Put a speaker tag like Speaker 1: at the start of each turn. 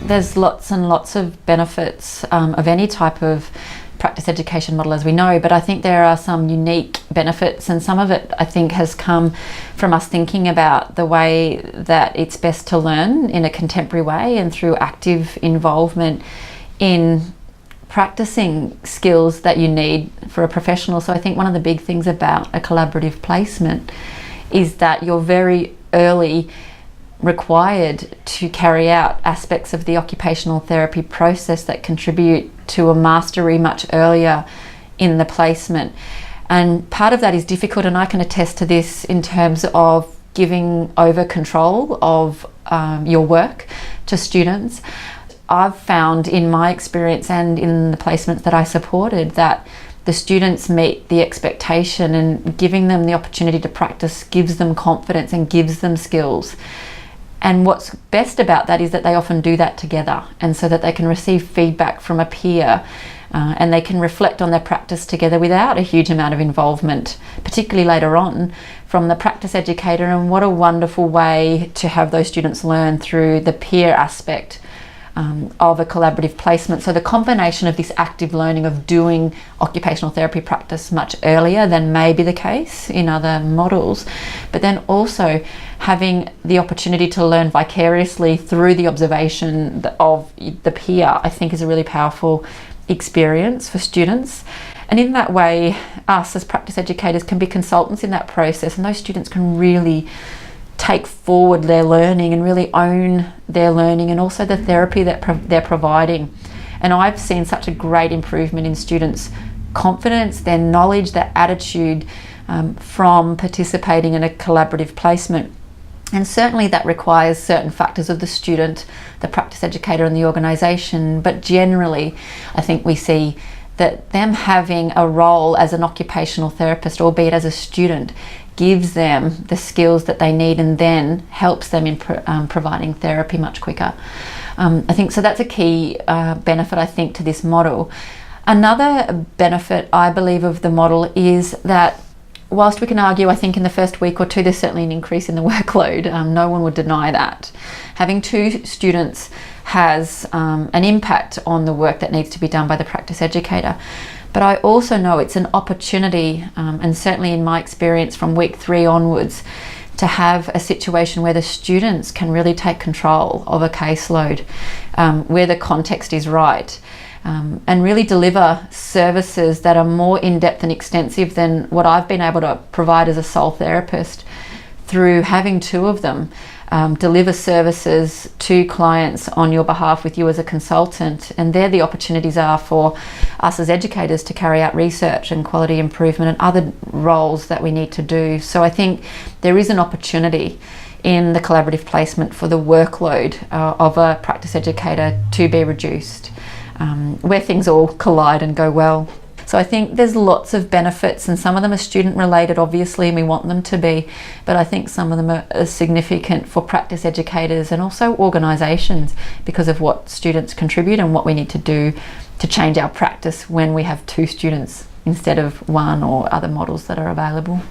Speaker 1: there's lots and lots of benefits of any type of practice education model, as we know, but I think there are some unique benefits, and some of it I think has come from us thinking about the way that it's best to learn in a contemporary way and through active involvement in practicing skills that you need for a professional. So I think one of the big things about a collaborative placement is that you're very early required to carry out aspects of the occupational therapy process that contribute to a mastery much earlier in the placement. And part of that is difficult, and I can attest to this in terms of giving over control of your work to students. I've found in my experience and in the placements that I supported that the students meet the expectation, and giving them the opportunity to practice gives them confidence and gives them skills. And what's best about that is that they often do that together, and so that they can receive feedback from a peer and they can reflect on their practice together without a huge amount of involvement, particularly later on, from the practice educator. And what a wonderful way to have those students learn through the peer aspect of a collaborative placement. So the combination of this active learning of doing occupational therapy practice much earlier than may be the case in other models, but then also having the opportunity to learn vicariously through the observation of the peer, I think is a really powerful experience for students. And in that way, us as practice educators can be consultants in that process, and those students can really take forward their learning and really own their learning, and also the therapy that they're providing. And I've seen such a great improvement in students' confidence, their knowledge, their attitude from participating in a collaborative placement. And certainly that requires certain factors of the student, the practice educator and the organisation, but generally I think we see that them having a role as an occupational therapist, albeit as a student, gives them the skills that they need and then helps them in providing therapy much quicker. I think so. That's a key benefit, I think, to this model. Another benefit, I believe, of the model is that whilst we can argue, I think in the first week or two, there's certainly an increase in the workload. No one would deny that. Having two students has an impact on the work that needs to be done by the practice educator. But I also know it's an opportunity, and certainly in my experience from week 3 onwards, to have a situation where the students can really take control of a caseload, where the context is right, and really deliver services that are more in-depth and extensive than what I've been able to provide as a sole therapist, through having two of them deliver services to clients on your behalf with you as a consultant. And there the opportunities are for us as educators to carry out research and quality improvement and other roles that we need to do. So I think there is an opportunity in the collaborative placement for the workload of a practice educator to be reduced, where things all collide and go well. So I think there's lots of benefits, and some of them are student related, obviously, and we want them to be, but I think some of them are significant for practice educators and also organisations because of what students contribute and what we need to do to change our practice when we have two students instead of one, or other models that are available.